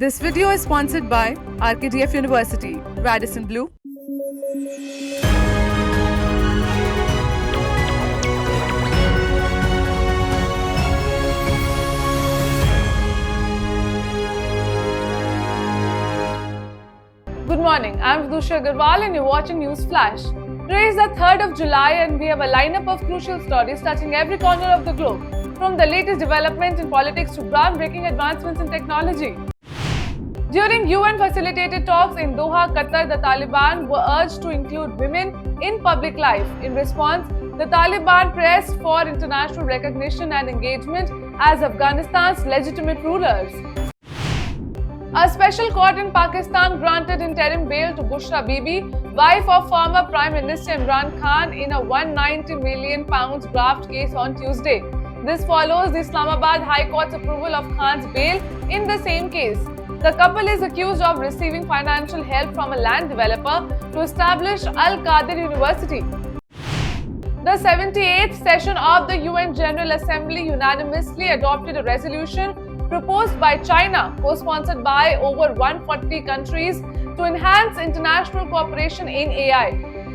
This video is sponsored by RKTF University, Radisson Blue. Good morning, I'm Vidusha Agarwal and you're watching News Flash. Today is the 3rd of July and we have a lineup of crucial stories touching every corner of the globe, from the latest development in politics to groundbreaking advancements in technology. During UN-facilitated talks in Doha, Qatar, the Taliban were urged to include women in public life. In response, the Taliban pressed for international recognition and engagement as Afghanistan's legitimate rulers. A special court in Pakistan granted interim bail to Bushra Bibi, wife of former Prime Minister Imran Khan, in a £190 million graft case on Tuesday. This follows the Islamabad High Court's approval of Khan's bail in the same case. The couple is accused of receiving financial help from a land developer to establish Al-Qadir University. The 78th session of the UN General Assembly unanimously adopted a resolution proposed by China, co-sponsored by over 140 countries, to enhance international cooperation in AI.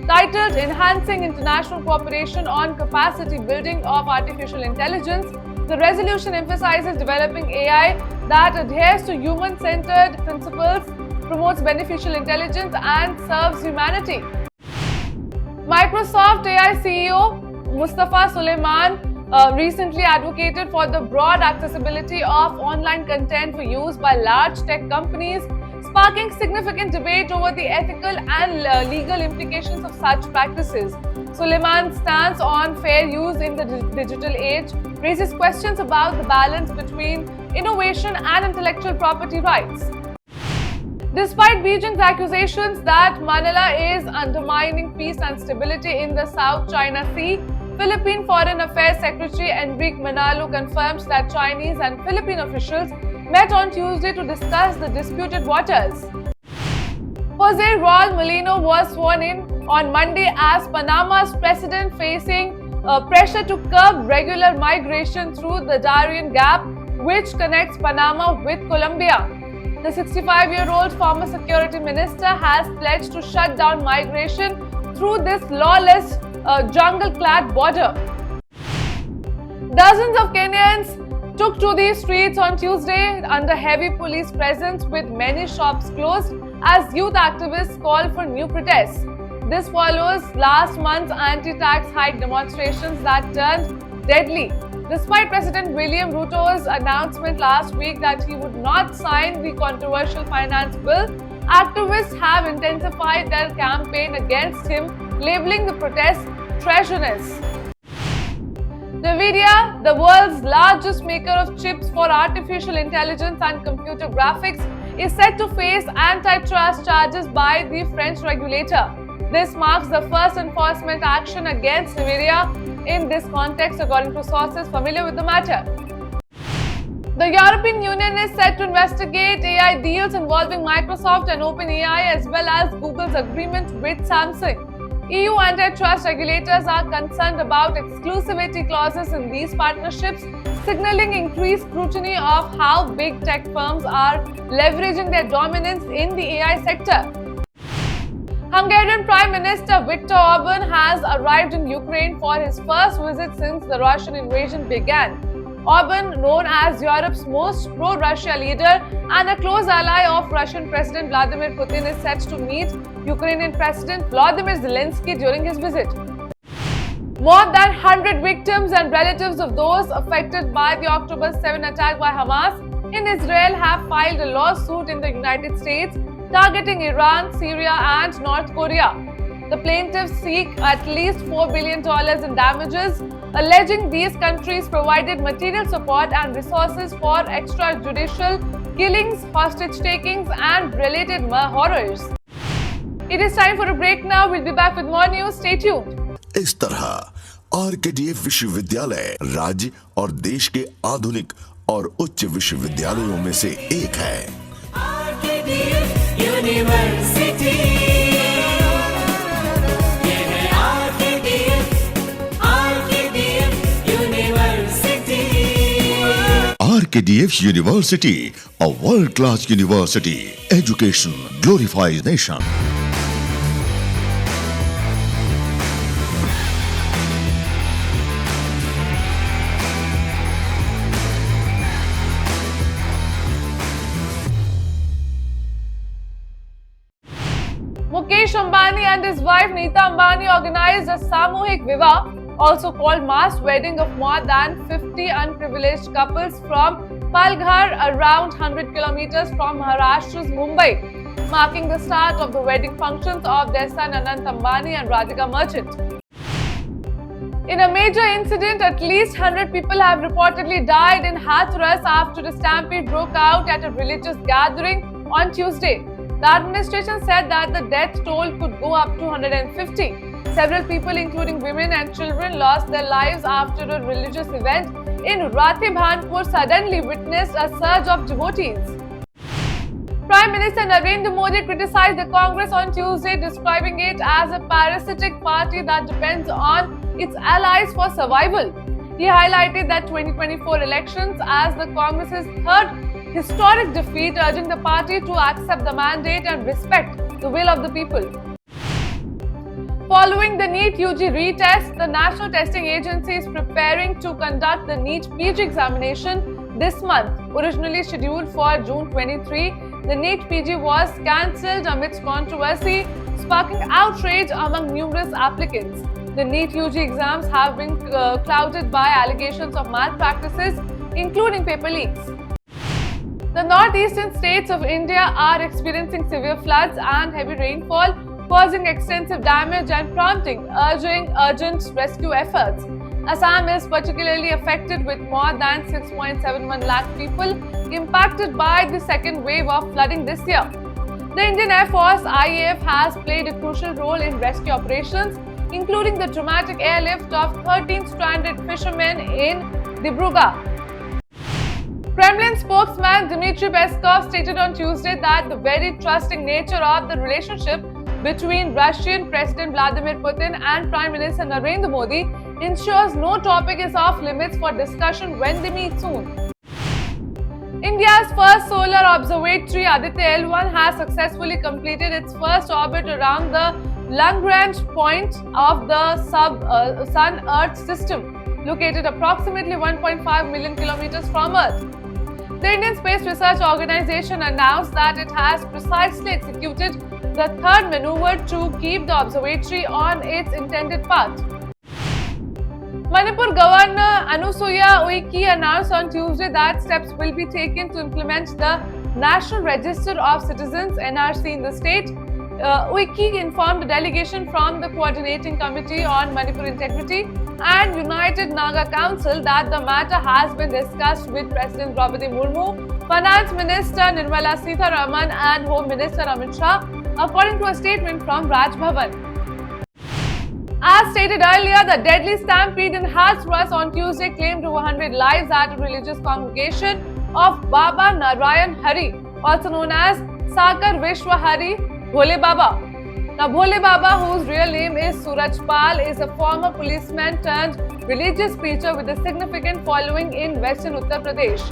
Titled Enhancing International Cooperation on Capacity Building of Artificial Intelligence, the resolution emphasizes developing AI that adheres to human-centered principles, promotes beneficial intelligence, and serves humanity. Microsoft AI CEO Mustafa Suleyman recently advocated for the broad accessibility of online content for use by large tech companies, sparking significant debate over the ethical and legal implications of such practices. Suleyman's stance on fair use in the digital age raises questions about the balance between innovation and intellectual property rights. Despite Beijing's accusations that Manila is undermining peace and stability in the South China Sea, Philippine Foreign Affairs Secretary Enrique Manalo confirms that Chinese and Philippine officials met on Tuesday to discuss the disputed waters. Jose Raul Molino was sworn in on Monday as Panama's president, facing pressure to curb regular migration through the Darien Gap, which connects Panama with Colombia. The 65-year-old former security minister has pledged to shut down migration through this lawless jungle-clad border. Dozens of Kenyans took to the streets on Tuesday under heavy police presence, with many shops closed as youth activists called for new protests. This follows last month's anti-tax hike demonstrations that turned deadly. Despite President William Ruto's announcement last week that he would not sign the controversial finance bill, activists have intensified their campaign against him, labeling the protests treasonous. NVIDIA, the world's largest maker of chips for artificial intelligence and computer graphics, is set to face antitrust charges by the French regulator. This marks the first enforcement action against NVIDIA in this context, according to sources familiar with the matter. The European Union is set to investigate AI deals involving Microsoft and OpenAI, as well as Google's agreement with Samsung. EU antitrust regulators are concerned about exclusivity clauses in these partnerships, signaling increased scrutiny of how big tech firms are leveraging their dominance in the AI sector. Hungarian Prime Minister Viktor Orban has arrived in Ukraine for his first visit since the Russian invasion began. Orban, known as Europe's most pro-Russia leader and a close ally of Russian President Vladimir Putin, is set to meet Ukrainian President Volodymyr Zelensky during his visit. More than 100 victims and relatives of those affected by the October 7 attack by Hamas in Israel have filed a lawsuit in the United States targeting Iran, Syria, and North Korea. The plaintiffs seek at least $4 billion in damages, alleging these countries provided material support and resources for extrajudicial killings, hostage takings, and related horrors. It is time for a break now. We'll be back with more news. Stay tuned. इस तरह आरकेटीएफ विश्वविद्यालय राज्य और देश के आधुनिक और उच्च विश्वविद्यालयों में से एक है। RKTF University a world-class university. Education glorifies nation. Mukesh Ambani and his wife Neeta Ambani organized a Samuhik Vivah, also called mass wedding of more than 50 unprivileged couples from Palghar, around 100 kilometers from Maharashtra's Mumbai, marking the start of the wedding functions of their son Anant Ambani and Radhika Merchant. In a major incident, at least 100 people have reportedly died in Hathras after a stampede broke out at a religious gathering on Tuesday. The administration said that the death toll could go up to 150. Several people, including women and children, lost their lives after a religious event in Ratibhanpur suddenly witnessed a surge of devotees. Prime Minister Narendra Modi criticized the Congress on Tuesday, describing it as a parasitic party that depends on its allies for survival. He highlighted that 2024 elections as the Congress's third historic defeat, urging the party to accept the mandate and respect the will of the people. Following the NEET UG retest, the National Testing Agency is preparing to conduct the NEET PG examination this month. Originally scheduled for June 23, the NEET PG was cancelled amidst controversy, sparking outrage among numerous applicants. The NEET UG exams have been clouded by allegations of malpractices, including paper leaks. The northeastern states of India are experiencing severe floods and heavy rainfall, causing extensive damage and prompting urgent rescue efforts. Assam is particularly affected, with more than 6.71 lakh people impacted by the second wave of flooding this year. The Indian Air Force IAF has played a crucial role in rescue operations, including the dramatic airlift of 13 stranded fishermen in Dibrugarh. Kremlin spokesman Dmitry Peskov stated on Tuesday that the very trusting nature of the relationship between Russian President Vladimir Putin and Prime Minister Narendra Modi ensures no topic is off limits for discussion when they meet soon. India's first solar observatory, Aditya L1, has successfully completed its first orbit around the Lagrange point of the Sun-Earth system, located approximately 1.5 million kilometers from Earth. The Indian Space Research Organization announced that it has precisely executed the third maneuver to keep the observatory on its intended path. Manipur Governor Anusuya Uike announced on Tuesday that steps will be taken to implement the National Register of Citizens (NRC) in the state. Uike informed a delegation from the Coordinating Committee on Manipur Integrity and United Naga Council that the matter has been discussed with President Draupadi Murmu, Finance Minister Nirmala Sitharaman and Home Minister Amit Shah, according to a statement from Raj Bhavan. As stated earlier, the deadly stampede in Hathras on Tuesday claimed over 100 lives at a religious congregation of Baba Narayan Hari, also known as Sakar Vishwa Hari Bhole Baba. Now, Bhole Baba, whose real name is Suraj Pal, is a former policeman turned religious preacher with a significant following in western Uttar Pradesh.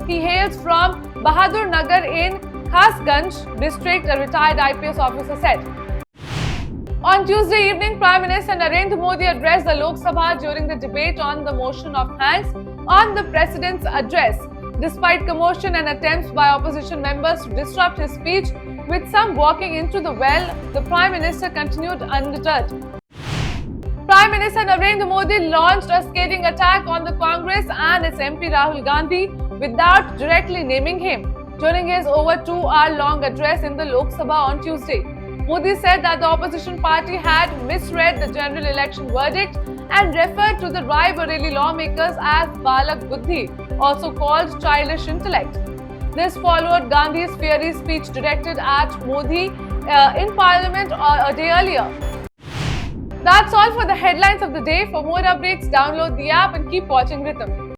He hails from Bahadur Nagar in Khasganj district, a retired IPS officer said. On Tuesday evening, Prime Minister Narendra Modi addressed the Lok Sabha during the debate on the motion of thanks on the President's address. Despite commotion and attempts by opposition members to disrupt his speech, with some walking into the well, the Prime Minister continued undeterred. Prime Minister Narendra Modi launched a scathing attack on the Congress and its MP Rahul Gandhi without directly naming him during his over 2-hour-long address in the Lok Sabha on Tuesday. Modi said that the opposition party had misread the general election verdict and referred to the Rai Bareli lawmakers as Balak Buddhi, also called childish intellect. This followed Gandhi's fiery speech directed at Modi in Parliament a day earlier. That's all for the headlines of the day. For more updates, download the app and keep watching Rhythm.